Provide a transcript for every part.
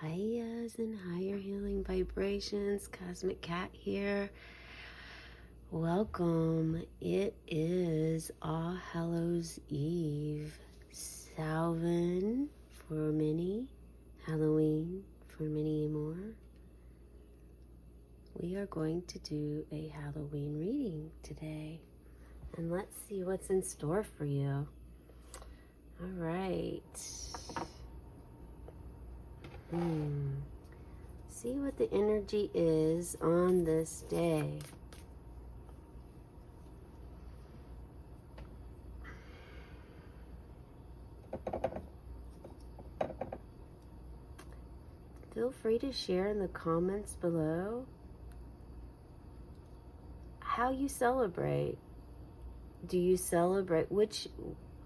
Highas and higher healing vibrations. Cosmic Cat here. Welcome. It is All Hallows Eve. Salvin for many, Halloween for many more. We are going to do a Halloween reading today. And let's see what's in store for you. All right. See what the energy is on this day. Feel free to share in the comments below how you celebrate. Do you celebrate? Which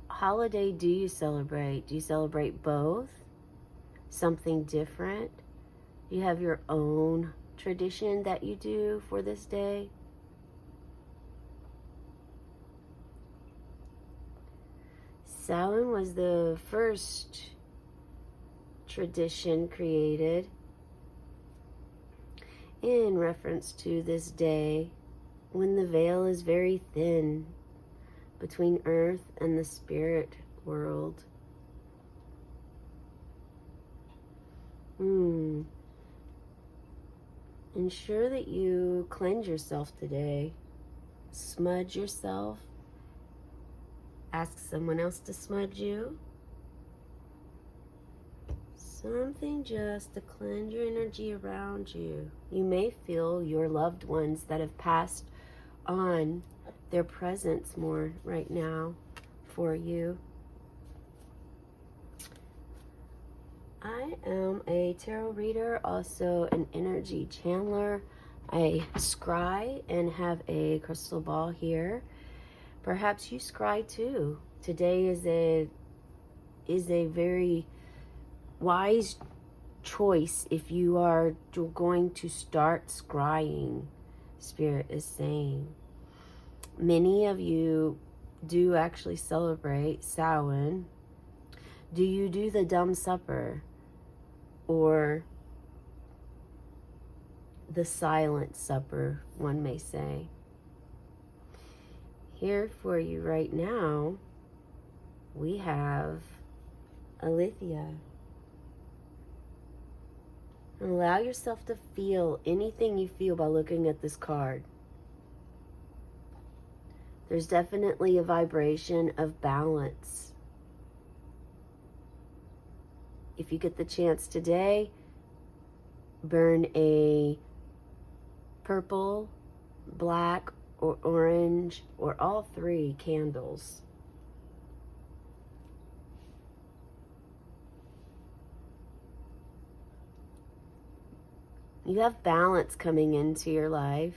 holiday do you celebrate? Do you celebrate both? Something different? You have your own tradition that you do for this day? Samhain was the first tradition created in reference to this day when the veil is very thin between earth and the spirit world. Ensure that you cleanse yourself today. Smudge yourself. Ask someone else to smudge you. Something just to cleanse your energy around you. You may feel your loved ones that have passed on their presence more right now for you. I am a tarot reader, also an energy channeler. I scry and have a crystal ball here. Perhaps you scry too. Today is a very wise choice if you are going to start scrying, Spirit is saying. Many of you do actually celebrate Samhain. Do you do the dumb supper or the silent supper, one may say? Here for you right now, we have Alethea. And allow yourself to feel anything you feel by looking at this card. There's definitely a vibration of balance. If you get the chance today, burn a purple, black, or orange, or all three candles. You have balance coming into your life.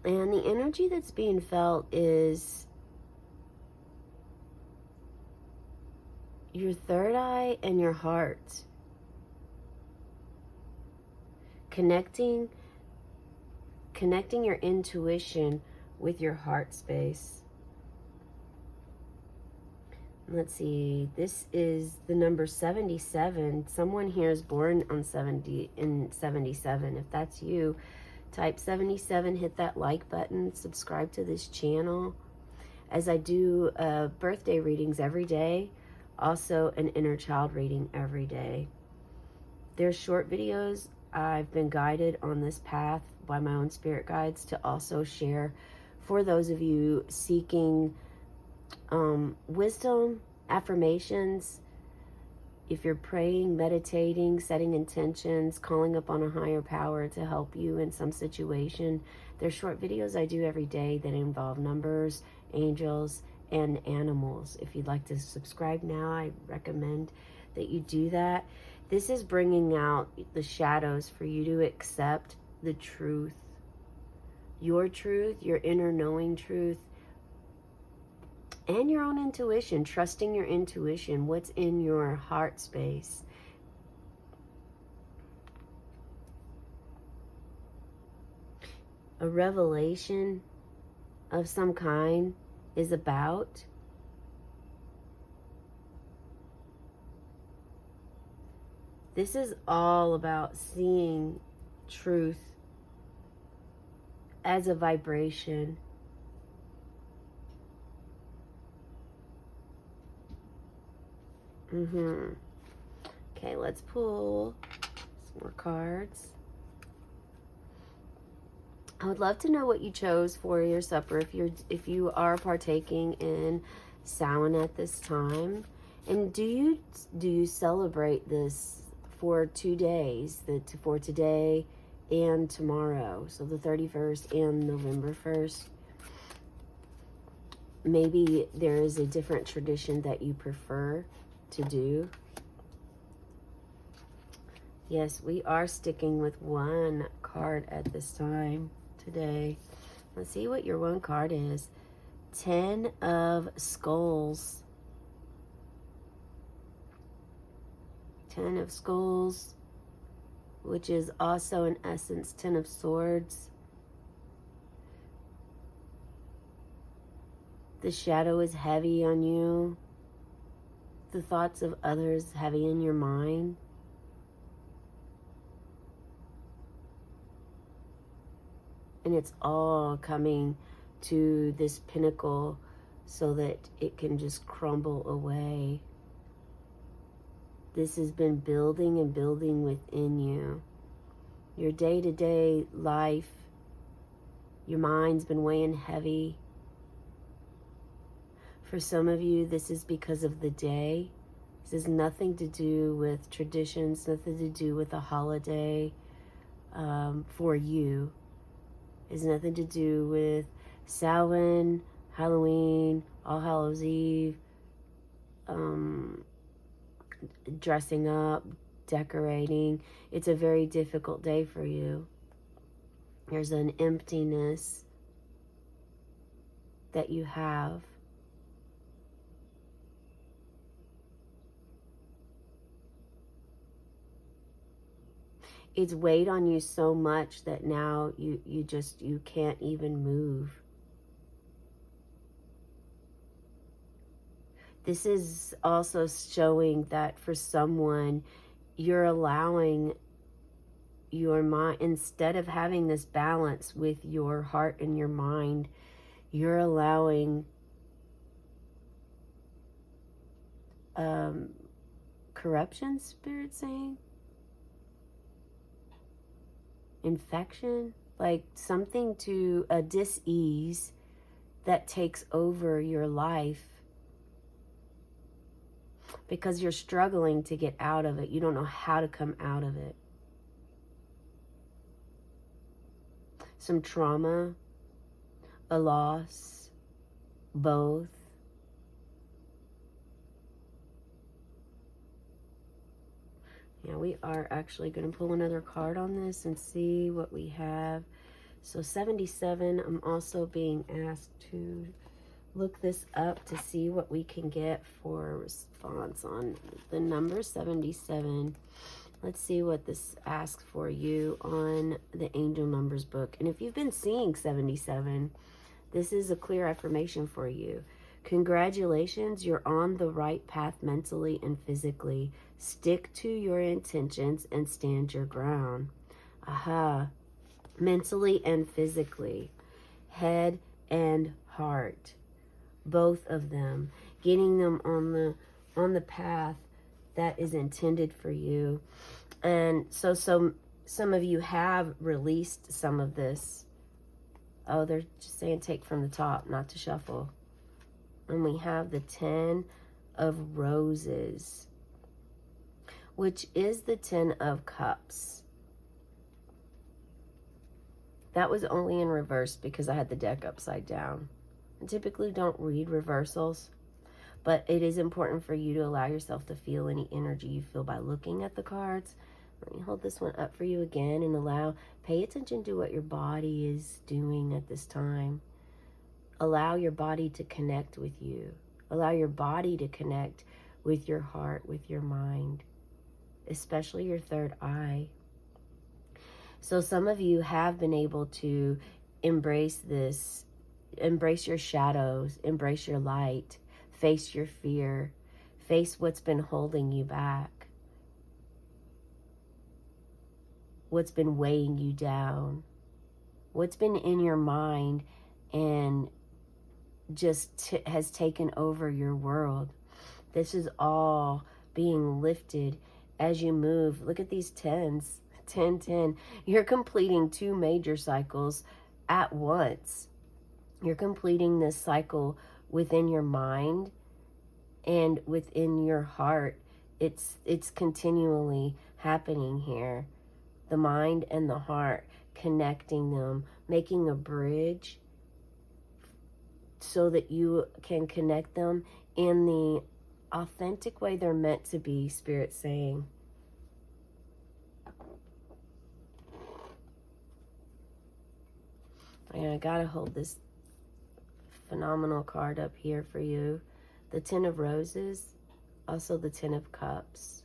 And the energy that's being felt is your third eye and your heart. Connecting your intuition with your heart space. Let's see, this is the number 77. Someone here is born on 77. If that's you, type 77, hit that like button, subscribe to this channel, as I do birthday readings every day, also an inner child reading every day. They're short videos. I've been guided on this path by my own spirit guides to also share for those of you seeking wisdom, affirmations. If you're praying, meditating, setting intentions, calling upon a higher power to help you in some situation, there's short videos I do every day that involve numbers, angels, and animals. If you'd like to subscribe now, I recommend that you do that. This is bringing out the shadows for you to accept the truth, your inner knowing truth, and your own intuition, trusting your intuition, what's in your heart space. A revelation of some kind is about This is all about seeing truth as a vibration. Okay, let's pull some more cards. I would love to know what you chose for your supper if you are partaking in Samhain at this time. And do you celebrate this for 2 days, for today and tomorrow, so the 31st and November 1st? Maybe there is a different tradition that you prefer to do. Yes, we are sticking with one card at this time today. Let's see what your one card is. 10 of Skulls. 10 of Skulls, which is also in essence 10 of Swords. The shadow is heavy on you. The thoughts of others heavy in your mind. And it's all coming to this pinnacle so that it can just crumble away. This has been building and building within you. Your day-to-day life, your mind's been weighing heavy. For some of you, this is because of the day. This has nothing to do with traditions, nothing to do with a holiday for you. It has nothing to do with Samhain, Halloween, All Hallows Eve, dressing up, decorating. It's a very difficult day for you. There's an emptiness that you have. It's weighed on you so much that now you can't even move. This is also showing that for someone, you're allowing your mind, instead of having this balance with your heart and your mind, you're allowing corruption, Spirit saying? Infection, like something to a dis-ease that takes over your life because you're struggling to get out of it. You don't know how to come out of it. Some trauma, a loss, both. Yeah, we are actually going to pull another card on this and see what we have. So 77, I'm also being asked to look this up to see what we can get for a response on the number 77. Let's see what this asks for you on the Angel Numbers book. And if you've been seeing 77, this is a clear affirmation for you. Congratulations, you're on the right path mentally and physically. Stick to your intentions and stand your ground. Aha. Mentally and physically. Head and heart. Both of them. Getting them on the path that is intended for you. And so some of you have released some of this. Oh, they're just saying take from the top, not to shuffle. And we have the 10 of Roses, which is the 10 of Cups. That was only in reverse because I had the deck upside down. I typically don't read reversals, but it is important for you to allow yourself to feel any energy you feel by looking at the cards. Let me hold this one up for you again and pay attention to what your body is doing at this time. Allow your body to connect with you. Allow your body to connect with your heart, with your mind, especially your third eye. So some of you have been able to embrace this, embrace your shadows, embrace your light, face your fear, face what's been holding you back. what's been weighing you down, what's been in your mind and just has taken over your world. This is all being lifted as you move. Look at these 10s. 10, 10. You're completing 2 major cycles at once. You're completing this cycle within your mind and within your heart. It's continually happening here. The mind and the heart, connecting them, making a bridge so that you can connect them in the authentic way they're meant to be, Spirit saying. And I gotta hold this phenomenal card up here for you. The 10 of Roses, also the 10 of Cups.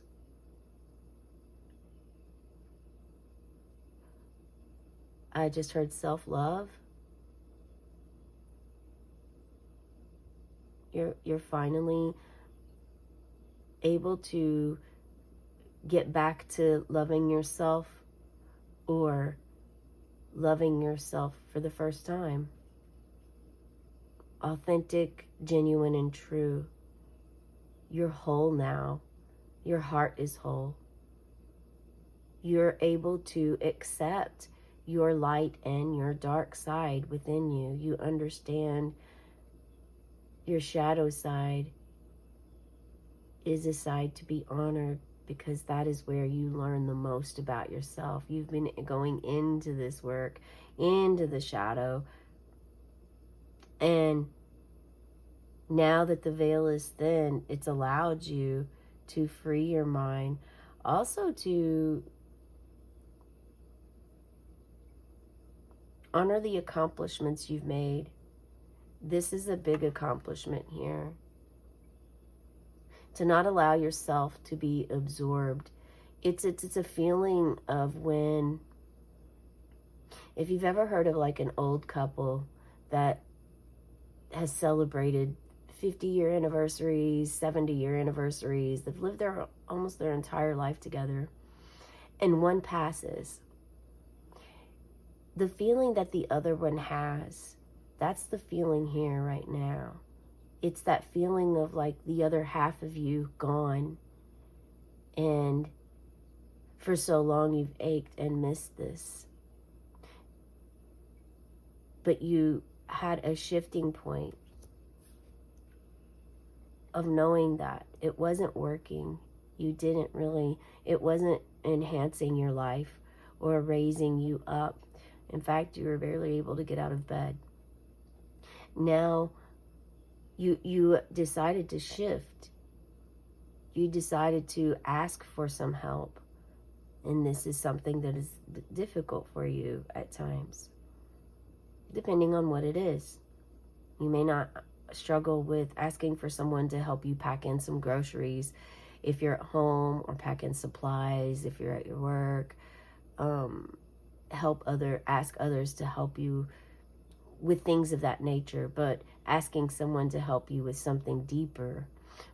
I just heard self-love. You're finally able to get back to loving yourself, or loving yourself for the first time. Authentic, genuine, and true. You're whole now. Your heart is whole. You're able to accept your light and your dark side within you. You understand your shadow side is a side to be honored, because that is where you learn the most about yourself. You've been going into this work, into the shadow, and now that the veil is thin, it's allowed you to free your mind, also to honor the accomplishments you've made. This is a big accomplishment here. To not allow yourself to be absorbed. It's a feeling of when, if you've ever heard of like an old couple that has celebrated 50-year anniversaries, 70-year anniversaries, they've lived their almost their entire life together, and one passes. The feeling that the other one has, that's the feeling here right now. It's that feeling of like the other half of you gone, and for so long you've ached and missed this. But you had a shifting point of knowing that it wasn't working. You didn't really, it wasn't enhancing your life or raising you up. In fact, you were barely able to get out of bed. Now, you decided to shift. You decided to ask for some help. And this is something that is difficult for you at times, depending on what it is. You may not struggle with asking for someone to help you pack in some groceries if you're at home, or pack in supplies if you're at your work. Ask others to help you with things of that nature, but asking someone to help you with something deeper,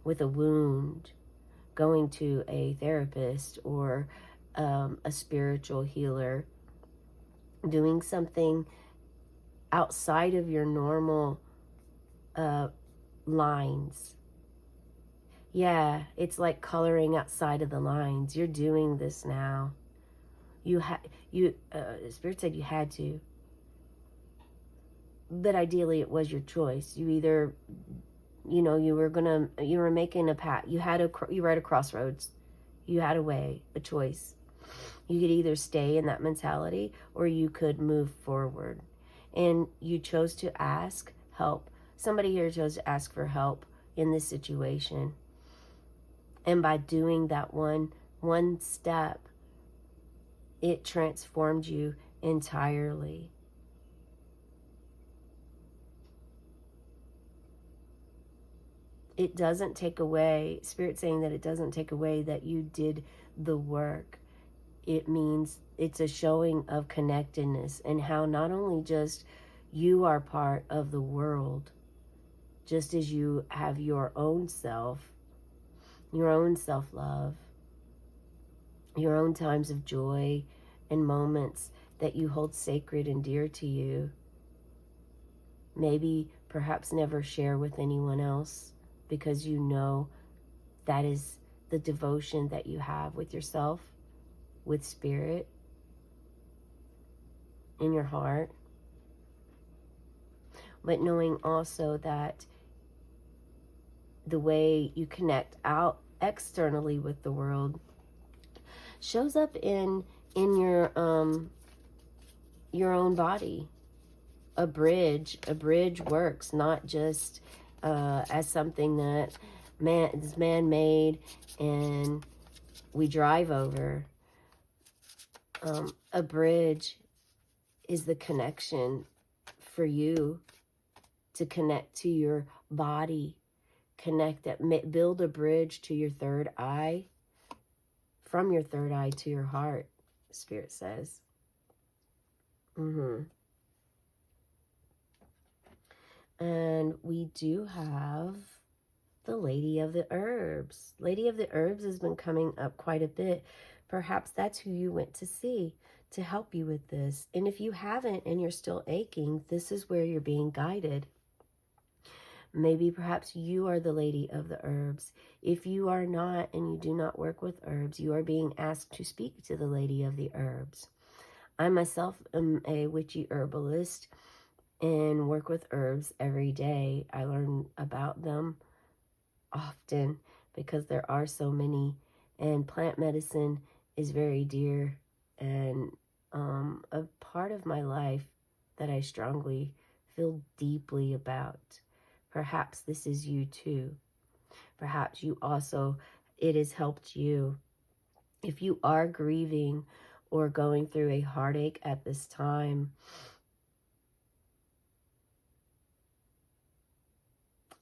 with a wound, going to a therapist or a spiritual healer, doing something outside of your normal lines. Yeah, it's like coloring outside of the lines. You're doing this now. Spirit said you had to. But ideally it was your choice. You either, you were making a path. You were at a crossroads. You had a way, a choice. You could either stay in that mentality, or you could move forward. And you chose to ask help. Somebody here chose to ask for help in this situation. And by doing that one step, it transformed you entirely. It doesn't take away, Spirit saying that it doesn't take away that you did the work. It means it's a showing of connectedness, and how not only just you are part of the world, just as you have your own self, your own self-love, your own times of joy and moments that you hold sacred and dear to you. Maybe perhaps never share with anyone else, because you know that is the devotion that you have with yourself, with spirit, in your heart. But knowing also that the way you connect out externally with the world shows up in your own body. A bridge works not just as something that is man-made and we drive over. A bridge is the connection for you to connect to your body, build a bridge to your third eye, from your third eye to your heart, Spirit says. And we do have the Lady of the Herbs. Lady of the Herbs has been coming up quite a bit. Perhaps that's who you went to see to help you with this. And if you haven't and you're still aching, this is where you're being guided. Maybe perhaps you are the Lady of the Herbs. If you are not and you do not work with herbs, you are being asked to speak to the Lady of the Herbs. I myself am a witchy herbalist and work with herbs every day. I learn about them often because there are so many, and plant medicine is very dear and a part of my life that I strongly feel deeply about. Perhaps this is you too. Perhaps you also, it has helped you. If you are grieving or going through a heartache at this time,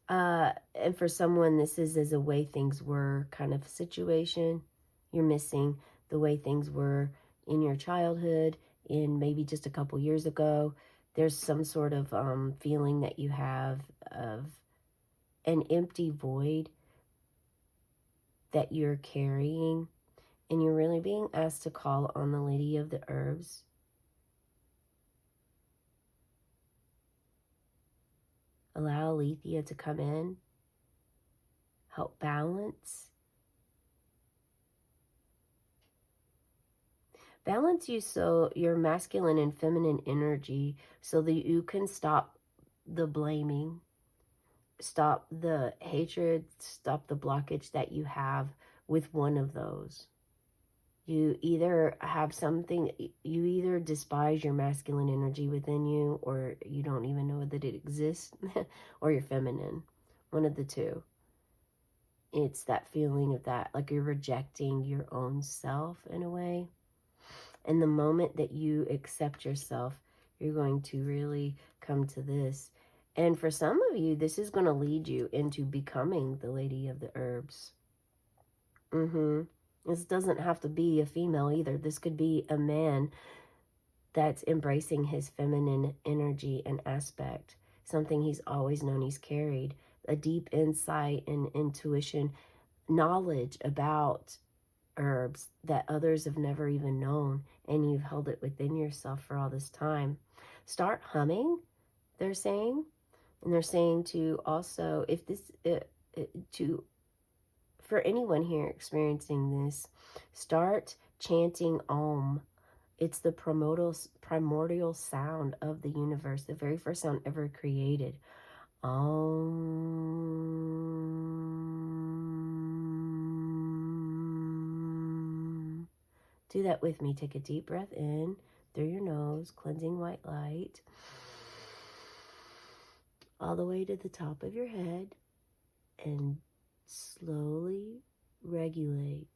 and for someone, this is as a way things were kind of situation. You're missing the way things were in your childhood, in maybe just a couple years ago. There's some sort of feeling that you have of an empty void that you're carrying, and you're really being asked to call on the Lady of the Herbs. Allow Alethea to come in, help balance. Balance you, so your masculine and feminine energy, so that you can stop the blaming, stop the hatred, stop the blockage that you have with one of those. You either have something, you either despise your masculine energy within you, or you don't even know that it exists, or you're feminine. One of the two. It's that feeling of that, like you're rejecting your own self in a way. And the moment that you accept yourself, you're going to really come to this. And for some of you, this is going to lead you into becoming the Lady of the Herbs. This doesn't have to be a female either. This could be a man that's embracing his feminine energy and aspect, something he's always known he's carried, a deep insight and intuition, knowledge about herbs that others have never even known, and you've held it within yourself for all this time. Start humming, they're saying. And they're saying to also, if this, for anyone here experiencing this, start chanting Om. It's the primordial sound of the universe, the very first sound ever created. Om. Do that with me. Take a deep breath in through your nose, cleansing white light, all the way to the top of your head, and slowly regulate.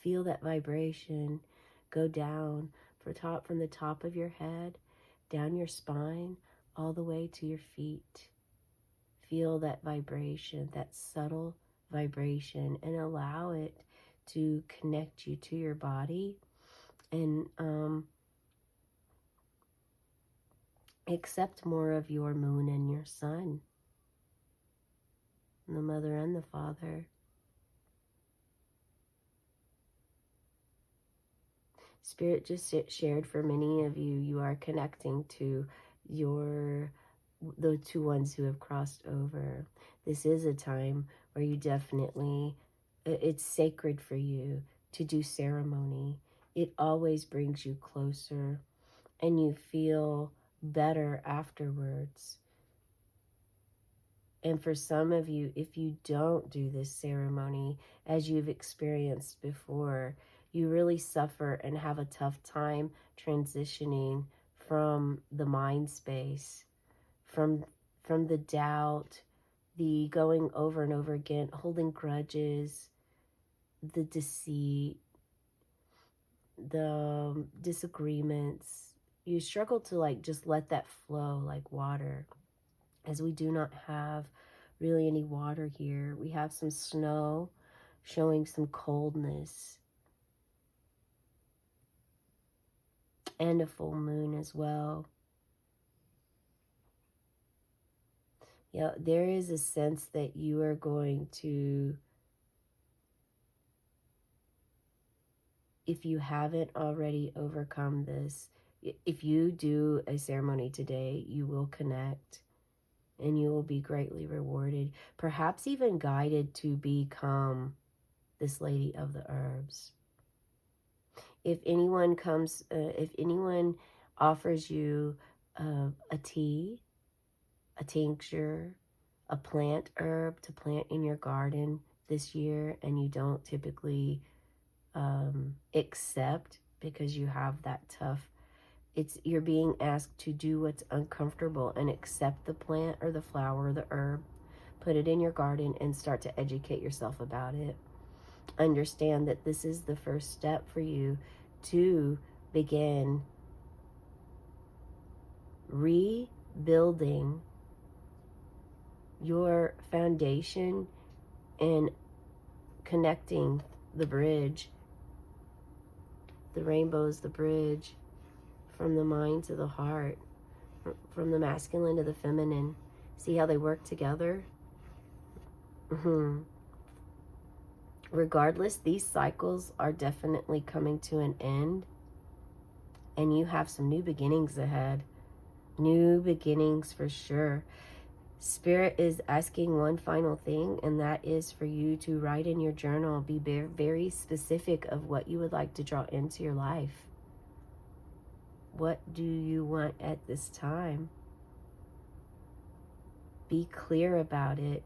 Feel that vibration go down from the top of your head, down your spine, all the way to your feet. Feel that vibration, that subtle vibration, and allow it to connect you to your body and Accept more of your moon and your sun, the mother and the father. Spirit just shared for many of you, you are connecting to the two ones who have crossed over. This is a time where you definitely, it's sacred for you to do ceremony. It always brings you closer and you feel better afterwards. And for some of you, if you don't do this ceremony, as you've experienced before, you really suffer and have a tough time transitioning from the mind space, from the doubt, the going over and over again, holding grudges, the deceit, the disagreements. You struggle to like just let that flow like water, as we do not have really any water here. We have some snow showing some coldness and a full moon as well. Yeah, there is a sense that you are going to, if you haven't already overcome this, if you do a ceremony today, you will connect and you will be greatly rewarded, perhaps even guided to become this lady of the herbs. If anyone comes, if anyone offers you a tea, a tincture, a plant herb to plant in your garden this year, and you don't typically accept because you have that tough, you're being asked to do what's uncomfortable and accept the plant or the flower or the herb, put it in your garden and start to educate yourself about it. Understand that this is the first step for you to begin rebuilding your foundation and connecting the bridge. The rainbow is the bridge from the mind to the heart, from the masculine to the feminine. See how they work together? Regardless, these cycles are definitely coming to an end, and you have some new beginnings ahead. New beginnings for sure. Spirit is asking one final thing, and that is for you to write in your journal, be very specific of what you would like to draw into your life. What do you want at this time? Be clear about it.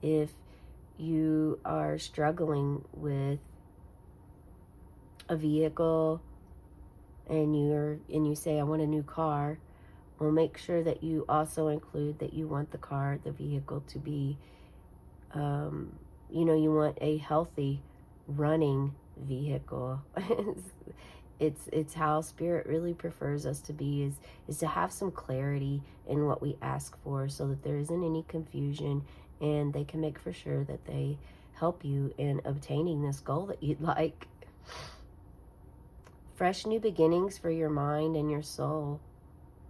If you are struggling with a vehicle and you say, I want a new car, well, make sure that you also include that you want the vehicle to be, you want a healthy running vehicle. It's how Spirit really prefers us to be, is to have some clarity in what we ask for, so that there isn't any confusion, and they can make for sure that they help you in obtaining this goal that you'd like. Fresh new beginnings for your mind and your soul.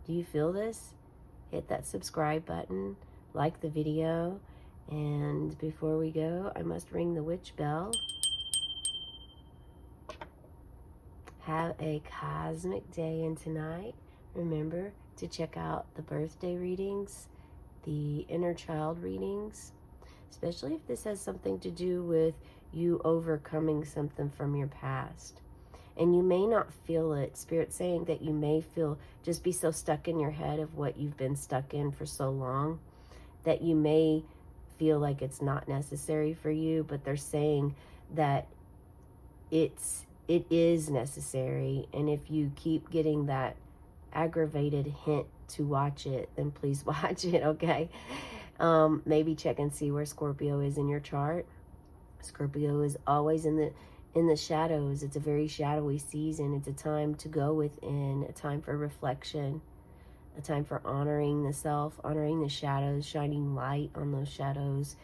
Do you feel this? Hit that subscribe button, like the video, and before we go, I must ring the witch bell. Have a cosmic day, and tonight, remember to check out the birthday readings, the inner child readings, especially if this has something to do with you overcoming something from your past. And you may not feel it. Spirit's saying that you may just be so stuck in your head of what you've been stuck in for so long that you may feel like it's not necessary for you, but they're saying that it is necessary. And if you keep getting that aggravated hint to watch it, then please watch it, okay? Maybe check and see where Scorpio is in your chart. Scorpio is always in the shadows. It's a very shadowy season. It's a time to go within, a time for reflection, a time for honoring the self, honoring the shadows, shining light on those shadows,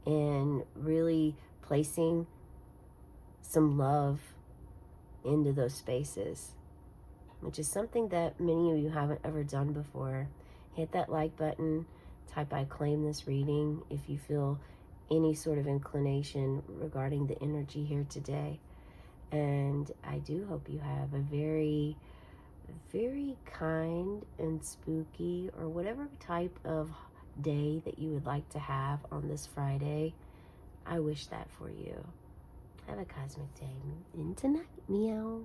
and really placing some love into those spaces. which is something that many of you haven't ever done before. Hit that like button, type I claim this reading if you feel any sort of inclination regarding the energy here today. And I do hope you have a very, very kind and spooky, or whatever type of day that you would like to have on this Friday. I wish that for you. Have a cosmic day. In tonight, meow.